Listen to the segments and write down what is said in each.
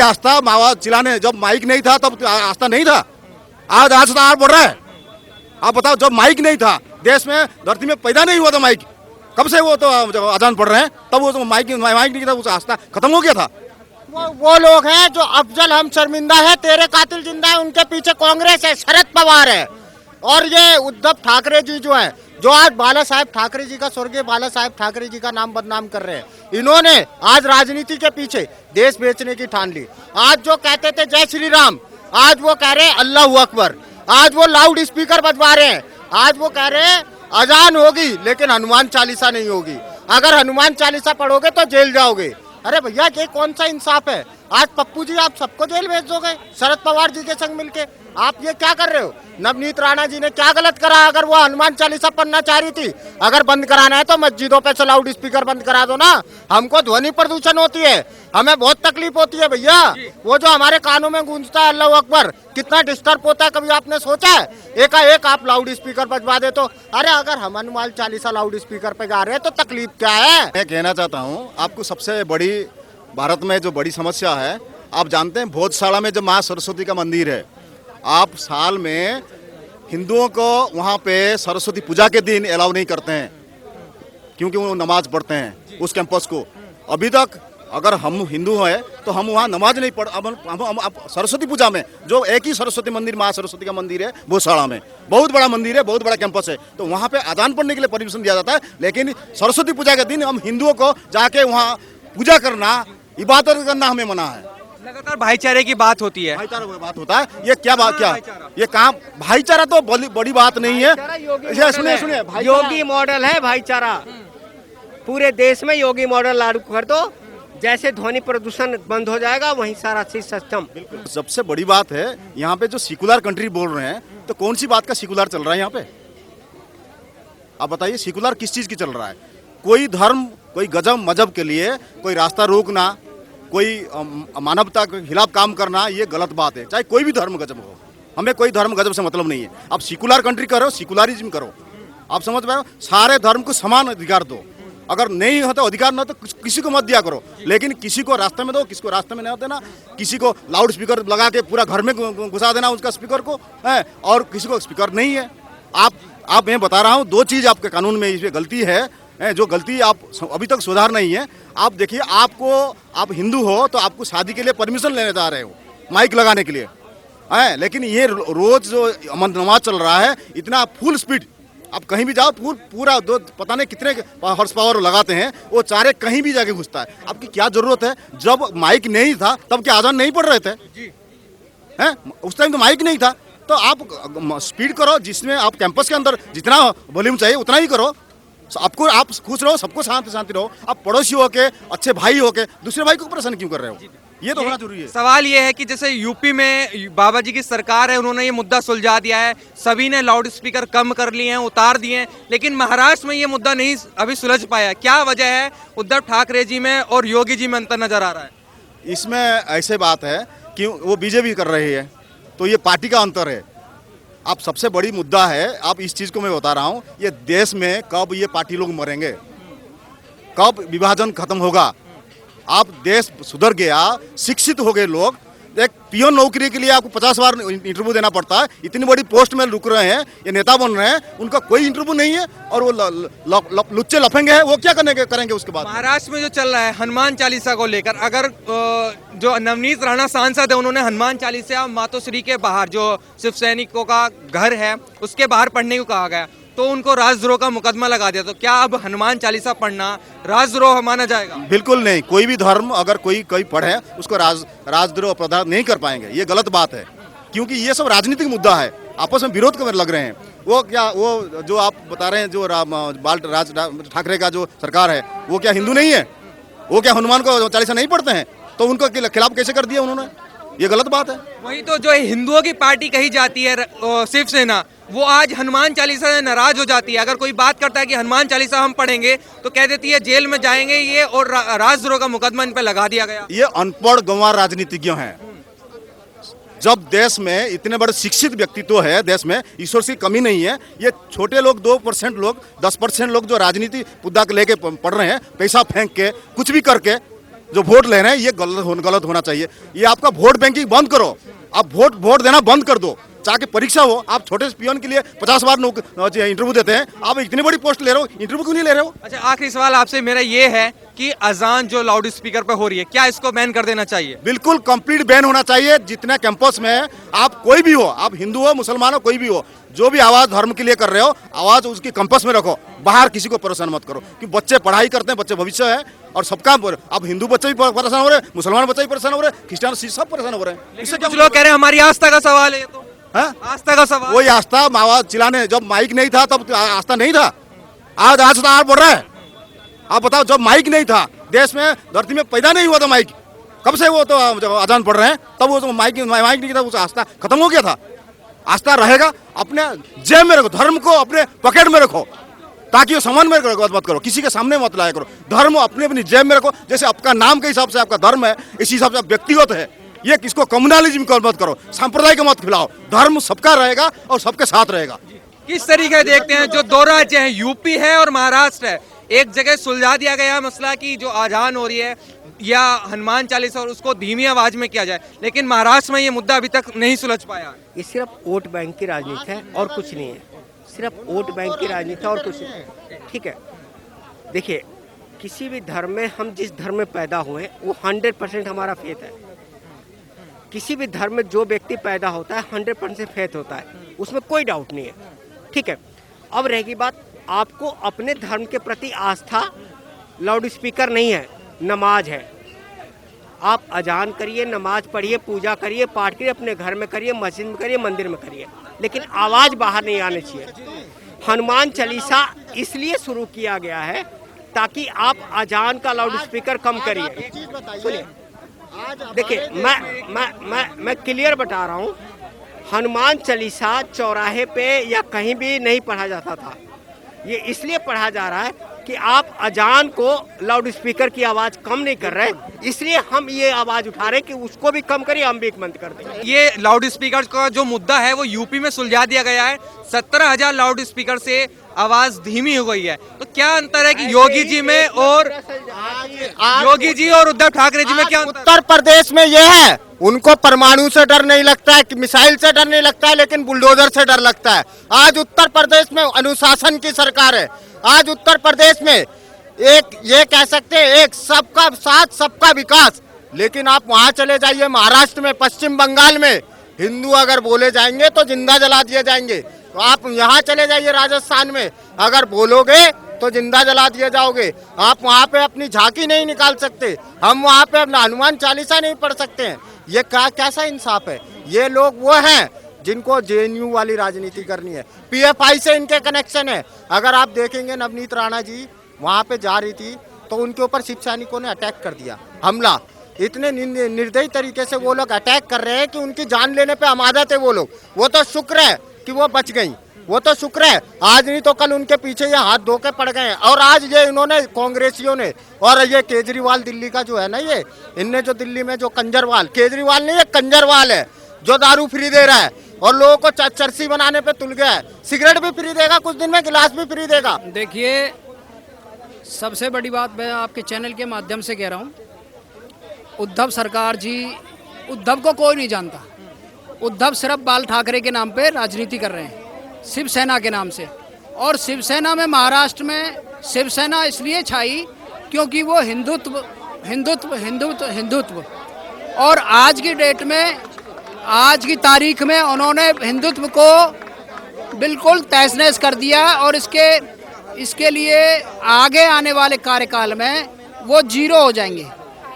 आस्था मावा चिल्लाने, जब माइक नहीं था तब आस्था नहीं था। आज आज तो बढ़ रहा है। आप बताओ, जब माइक नहीं था देश में, धरती में पैदा नहीं हुआ था माइक, कब से वो तो अजान पढ़ रहे हैं, तब वो तो माइक नहीं था, उस आस्था खत्म हो गया था। वो लोग हैं जो अफजल हम शर्मिंदा है, तेरे कातिल जिंदा है, उनके पीछे कांग्रेस है, शरद पवार है। और ये उद्धव ठाकरे जी जो है, जो आज बाला साहेब ठाकरे जी का, स्वर्गीय बाला साहेब ठाकरे जी का नाम बदनाम कर रहे हैं, इन्होंने आज राजनीति के पीछे देश बेचने की ठान ली। आज जो कहते थे जय श्री राम, आज वो कह रहे हैं अल्लाह अकबर। आज वो लाउड स्पीकर बजवा रहे हैं, आज वो कह रहे हैं अजान होगी लेकिन हनुमान चालीसा नहीं होगी, अगर हनुमान चालीसा पढ़ोगे तो जेल जाओगे। अरे भैया, ये कौन सा इंसाफ है? आज पप्पू जी आप सबको जेल भेज दोगे शरद पवार जी के संग मिलके? आप ये क्या कर रहे हो? नवनीत राणा जी ने क्या गलत करा? अगर वो हनुमान चालीसा पढ़ना चाह रही थी, अगर बंद कराना है तो मस्जिदों पे से लाउड स्पीकर बंद करा दो ना। हमको ध्वनि प्रदूषण होती है, हमें बहुत तकलीफ होती है भैया। वो जो हमारे कानों में गूंजता है अल्लाह अकबर, कितना डिस्टर्ब होता है, कभी आपने सोचा है? एकाएक आप लाउड स्पीकर बजवा दे तो, अरे अगर हम हनुमान चालीसा लाउड स्पीकर पे गा रहे हैं तो तकलीफ क्या है? मैं कहना चाहता हूँ आपको, सबसे बड़ी भारत में जो बड़ी समस्या है, आप जानते हैं भोजशाला में जो माँ सरस्वती का मंदिर है, आप साल में हिंदुओं को वहाँ पे सरस्वती पूजा के दिन अलाउ नहीं करते हैं, क्योंकि वो नमाज पढ़ते हैं उस कैंपस को। अभी तक अगर हम हिंदू हैं तो हम वहाँ नमाज नहीं पढ़, हम सरस्वती पूजा में, जो एक ही सरस्वती मंदिर, माँ सरस्वती का मंदिर है भोजशाला में, बहुत बड़ा मंदिर है, बहुत बड़ा कैंपस है, तो वहाँ पे अजान पढ़ने के लिए परमिशन दिया जाता है। लेकिन सरस्वती पूजा के दिन हम हिंदुओं को जाके वहाँ पूजा करना, इबादत करना हमें मना है। लगातार भाईचारे की बात होती है, भाईचारा की बात होता है, ये क्या बात, क्या ये काम? भाईचारा तो बड़ी बात नहीं है। सुनिए सुनिए, योगी मॉडल है भाईचारा, पूरे देश में योगी मॉडल लागू कर दो, जैसे ध्वनि प्रदूषण बंद हो जाएगा वहीं सारा चीज सिस्टम। सबसे बड़ी बात है यहाँ पे जो सेकुलर कंट्री बोल रहे हैं, तो कौन सी बात का सेकुलर चल रहा है यहाँ पे? आप बताइए, सेकुलर किस चीज की चल रहा है? कोई धर्म, कोई गजब मजहब के लिए कोई रास्ता रोकना, कोई मानवता के खिलाफ काम करना, ये गलत बात है। चाहे कोई भी धर्म गजब हो, हमें कोई धर्म गजब से मतलब नहीं है। आप सेकुलर कंट्री करो, सेकुलरिज्म करो, आप समझ पाए? सारे धर्म को समान अधिकार दो, अगर नहीं होता अधिकार ना तो किसी को मत दिया करो, लेकिन किसी को रास्ते में दो, किसी को रास्ते में नहीं देना, किसी को लाउड स्पीकर लगा के पूरा घर में घुसा देना उसका स्पीकर को है, और किसी को स्पीकर नहीं है। आप मैं बता रहा हूँ, दो चीज़ आपके कानून में इसमें गलती है, जो गलती आप अभी तक सुधार नहीं है। आप देखिए, आप हिंदू हो तो आपको शादी के लिए परमिशन लेने जा रहे हो माइक लगाने के लिए, है, लेकिन ये रोज जो नमाज चल रहा है, इतना फुल स्पीड, आप कहीं भी जाओ पूरा दो पता नहीं कितने हॉर्स पावर लगाते हैं, वो चारे कहीं भी जाके घुसता है। आपकी क्या जरूरत है? जब माइक नहीं था तब क्या अजान नहीं पढ़ रहे थे? हैं, उस टाइम तो माइक नहीं था, तो आप स्पीड करो, जिसमें आप कैंपस के अंदर जितना वॉल्यूम चाहिए उतना ही करो। आपको, आप खुश रहो, सबको शांति रहो, आप पड़ोसी हो के, अच्छे भाई हो के दूसरे भाई को परेशान क्यों कर रहे हो? ये तो होना जरूरी है। सवाल ये है कि जैसे यूपी में बाबा जी की सरकार है, उन्होंने ये मुद्दा सुलझा दिया है, सभी ने लाउड स्पीकर कम कर लिए हैं, उतार दिए हैं, लेकिन महाराष्ट्र में ये मुद्दा नहीं अभी सुलझ पाया। क्या वजह है? उद्धव ठाकरे जी में और योगी जी में अंतर नजर आ रहा है। इसमें ऐसे बात है कि वो बीजेपी कर रही है, तो ये पार्टी का अंतर है। आप सबसे बड़ी मुद्दा है, आप इस चीज़ को मैं बता रहा हूँ, ये देश में कब ये पार्टी लोग मरेंगे, कब विभाजन खत्म होगा? आप देश सुधर गया, शिक्षित हो गए लोग, एक पियोन नौकरी के लिए आपको 50 बार इंटरव्यू देना पड़ता है, इतनी बड़ी पोस्ट में रुक रहे हैं, ये नेता बन रहे हैं, उनका कोई इंटरव्यू नहीं है, और वो लुच्चे लफेंगे हैं, वो क्या करेंगे उसके बाद? महाराष्ट्र में जो चल रहा है हनुमान चालीसा को लेकर, अगर जो नवनीत राणा सांसद है, उन्होंने हनुमान चालीसा मातोश्री के बाहर, जो शिव सैनिकों का घर है उसके बाहर पढ़ने को कहा गया, तो उनको राजद्रोह का मुकदमा लगा दिया, तो क्या अब हनुमान चालीसा पढ़ना राजद्रोह माना जाएगा? बिल्कुल नहीं, कोई भी धर्म अगर कोई पढ़े उसको राजद्रोह अपराध नहीं कर पाएंगे, ये गलत बात है, क्योंकि ये सब राजनीतिक मुद्दा है, आपस में विरोध करने लग रहे हैं। वो जो आप बता रहे हैं, जो राज ठाकरे का जो सरकार है, वो क्या हिंदू नहीं है? वो क्या हनुमान को चालीसा नहीं पढ़ते हैं? तो उनको खिलाफ कैसे कर दिया उन्होंने? ये गलत बात है। वही तो जो हिंदुओं की पार्टी कही जाती है शिवसेना, वो आज हनुमान चालीसा से नाराज हो जाती है। अगर कोई बात करता है कि हनुमान चालीसा हम पढ़ेंगे तो कह देती है जेल में जाएंगे ये, और राजद्रोह का मुकदमा इन पे लगा दिया गया। ये अनपढ़ गंवार राजनीतिज्ञ हैं। जब देश में इतने बड़े शिक्षित व्यक्तित्व है, देश में ईश्वर की कमी नहीं है, ये छोटे लोग 2% लोग, 10% लोग जो राजनीति मुद्दा लेके पढ़ रहे हैं, पैसा फेंक के, कुछ भी करके, जो वोट ले रहे हैं ये गलत होना चाहिए। ये आपका वोट बैंकिंग बंद करो, आप वोट देना बंद कर दो। चाहे परीक्षा हो, आप छोटे से पियोन के लिए 50 बार इंटरव्यू देते हैं, आप इतनी बड़ी पोस्ट ले रहे हो, इंटरव्यू क्यों नहीं ले रहे हो? अच्छा, आखिरी सवाल आपसे मेरा ये है कि अजान जो लाउड स्पीकर पे हो रही है, क्या इसको बैन कर देना चाहिए? बिल्कुल कंप्लीट बैन होना चाहिए। जितने कैंपस में है, आप कोई भी हो, आप हिंदू हो, मुसलमान हो, कोई भी हो, जो भी आवाज धर्म के लिए कर रहे हो, आवाज उसकी कैंपस में रखो, बाहर किसी को परेशान मत करो। कि बच्चे पढ़ाई करते हैं, बच्चे भविष्य है, और सबका अब हिंदू बच्चे भी परेशान हो रहे हैं, मुसलमान बच्चे भी परेशान हो रहे हैं, क्रिश्चियन सब परेशान हो रहे हैं। इससे कुछ लोग कह रहे हैं हमारी आस्था का सवाल है ये तो। हाँ? आस्था का सवाल। वही आस्था, आवाज चिल्लाने, जब माइक नहीं था तब आस्था नहीं था, आज तो बढ़ रहा है। आप बताओ, जब माइक नहीं था देश में, धरती में पैदा नहीं हुआ था माइक, कब से वो तो जब अजान पढ़ रहे हैं तब वो तो माइक नहीं था, उस आस्था खत्म हो गया था। आस्था रहेगा, अपने जेब में रखो, धर्म को अपने पॉकेट में रखो, ताकि वो सामान में मत करो, किसी के सामने मत लाया करो। धर्म अपनी अपनी जेब में रखो, जैसे आपका नाम के हिसाब से आपका धर्म है, इसी हिसाब से व्यक्तिगत है। ये किसको कम्युनलिज्म को मत करो, सांप्रदायिक मत खिलाओ। धर्म सबका रहेगा और सबके साथ रहेगा। किस तरीके देखते हैं जो दो राज्य हैं, यूपी है और महाराष्ट्र है, एक जगह सुलझा दिया गया मसला कि जो अजान हो रही है या हनुमान चालीसा और उसको धीमी आवाज में किया जाए, लेकिन महाराष्ट्र में ये मुद्दा अभी तक नहीं सुलझ पाया। ये सिर्फ वोट बैंक की राजनीति है और कुछ नहीं है, सिर्फ वोट बैंक की राजनीति है और कुछ नहीं। ठीक है, देखिए, किसी भी धर्म में, हम जिस धर्म में पैदा हुए वो 100% हमारा फेथ है। किसी भी धर्म में जो व्यक्ति पैदा होता है 100% फेथ होता है, उसमें कोई डाउट नहीं है। ठीक है, अब रहेगी बात, आपको अपने धर्म के प्रति आस्था लाउड स्पीकर नहीं है, नमाज है। आप अजान करिए, नमाज पढ़िए, पूजा करिए, पाठ करिए, अपने घर में करिए, मस्जिद में करिए, मंदिर में करिए, लेकिन आवाज़ बाहर नहीं आनी चाहिए। हनुमान चालीसा इसलिए शुरू किया गया है ताकि आप अजान का लाउड स्पीकर कम करिए। सुनिए, देखिए, मैं क्लियर बता रहा हूँ, हनुमान चालीसा चौराहे पे या कहीं भी नहीं पढ़ा जाता था। ये इसलिए पढ़ा जा रहा है कि आप अजान को लाउड स्पीकर की आवाज कम नहीं कर रहे, इसलिए हम ये आवाज उठा रहे हैं कि उसको भी कम करिए, हम भी एक बंद कर दें। ये लाउड स्पीकर का जो मुद्दा है वो यूपी में सुलझा दिया गया है। 17,000 लाउड स्पीकर से आवाज धीमी हो गई है। तो क्या अंतर है कि योगी जी में और योगी जी और उद्धव ठाकरे जी में क्या अंतर? उत्तर प्रदेश में ये है, उनको परमाणु से डर नहीं लगता है, मिसाइल से डर नहीं लगता है, लेकिन बुलडोजर से डर लगता है। आज उत्तर प्रदेश में अनुशासन की सरकार है। आज उत्तर प्रदेश में एक ये कह सकते हैं, एक सबका साथ सबका विकास। लेकिन आप वहां चले जाइए, महाराष्ट्र में, पश्चिम बंगाल में, हिंदू अगर बोले जाएंगे तो जिंदा जला दिए जाएंगे। तो आप यहाँ चले जाइए, राजस्थान में अगर बोलोगे तो जिंदा जला दिए जाओगे। आप वहाँ पे अपनी झांकी नहीं निकाल सकते, हम वहाँ पे अपना हनुमान चालीसा नहीं पढ़ सकते हैं। ये कैसा इंसाफ है? ये लोग वो हैं जिनको जेएनयू वाली राजनीति करनी है, पीएफआई से इनके कनेक्शन है। अगर आप देखेंगे, नवनीत राणा जी वहाँ पे जा रही थी तो उनके ऊपर शिव सैनिकों ने अटैक कर दिया, हमला। इतने निर्दयी तरीके से वो लोग अटैक कर रहे हैं कि उनकी जान लेने पे आमादा थे वो लोग। वो तो शुक्र है कि वो बच गई, वो तो शुक्र है। आज नहीं तो कल उनके पीछे ये हाथ धो के पड़ गए। और आज ये इन्होंने, कांग्रेसियों ने, और ये केजरीवाल दिल्ली का जो है ना, ये इनने जो दिल्ली में जो कंजरवाल, केजरीवाल नहीं, ये कंजरवाल है जो दारू फ्री दे रहा है और लोगों को चरसी बनाने पे तुल गया है। सिगरेट भी फ्री देगा, कुछ दिन में गिलास भी फ्री देगा। देखिए, सबसे बड़ी बात मैं आपके चैनल के माध्यम से कह रहा हूँ, उद्धव सरकार जी, उद्धव को कोई नहीं जानता। उद्धव सिर्फ बाल ठाकरे के नाम पे राजनीति कर रहे हैं, शिवसेना के नाम से। और शिवसेना में, महाराष्ट्र में शिवसेना इसलिए छाई क्योंकि वो हिंदुत्व हिंदुत्व हिंदुत्व हिंदुत्व और आज की डेट में, आज की तारीख में उन्होंने हिंदुत्व को बिल्कुल तहस-नहस कर दिया। और इसके लिए आगे आने वाले कार्यकाल में वो जीरो हो जाएंगे।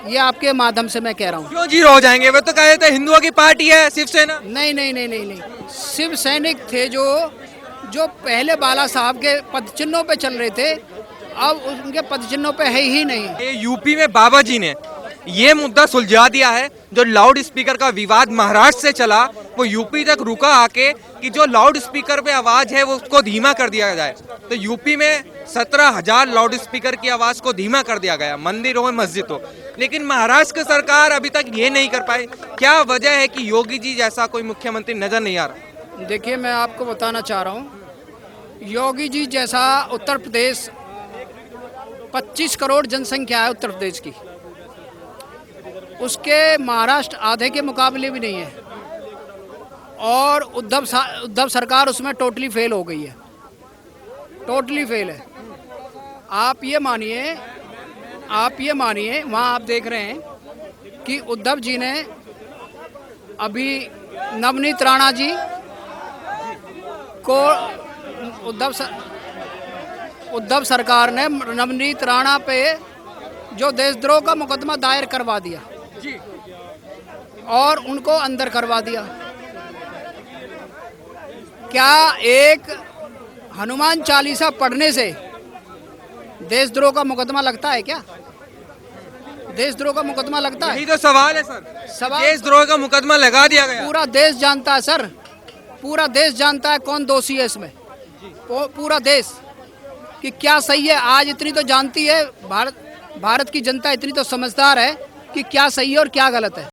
ये आपके माध्यम से मैं कह रहा हूँ। क्यों जीरो हो जाएंगे? वो तो कहे थे हिंदुओं की पार्टी है शिवसेना। नहीं नहीं नहीं नहीं नहीं, शिव सैनिक थे जो पहले बाला साहब के पद चिन्हों पे चल रहे थे, अब उनके पद चिन्हों पे है ही नहीं। ये यूपी में बाबा जी ने ये मुद्दा सुलझा दिया है। जो लाउड स्पीकर का विवाद महाराष्ट्र से चला, वो यूपी तक रुका आके कि जो लाउड स्पीकर पे आवाज है वो उसको धीमा कर दिया जाए। तो यूपी में 17,000 लाउड स्पीकर की आवाज को धीमा कर दिया गया, मंदिर हो मस्जिद हो। लेकिन महाराष्ट्र की सरकार अभी तक ये नहीं कर पाई। क्या वजह है कि योगी जी जैसा कोई मुख्यमंत्री नजर नहीं आ रहा? देखिए, मैं आपको बताना चाह रहा हूँ, योगी जी जैसा उत्तर प्रदेश, 25 करोड़ जनसंख्या है उत्तर प्रदेश की, उसके महाराष्ट्र आधे के मुकाबले भी नहीं है, और उद्धव सरकार उसमें टोटली फेल हो गई है, टोटली फेल है। आप ये मानिए वहाँ आप देख रहे हैं कि उद्धव जी ने अभी नवनीत राणा जी को उद्धव सरकार ने नवनीत राणा पे जो देशद्रोह का मुकदमा दायर करवा दिया जी, और उनको अंदर करवा दिया। क्या एक हनुमान चालीसा पढ़ने से देशद्रोह का मुकदमा लगता है? क्या देशद्रोह का मुकदमा लगता है? यही तो सवाल है सर। सवाल- देशद्रोह का मुकदमा लगा दिया गया। पूरा देश जानता है सर, पूरा देश जानता है कौन दोषी है इसमें, पूरा देश कि क्या सही है। आज इतनी तो जानती है भारत की जनता, इतनी तो समझदार है कि क्या सही है और क्या गलत है।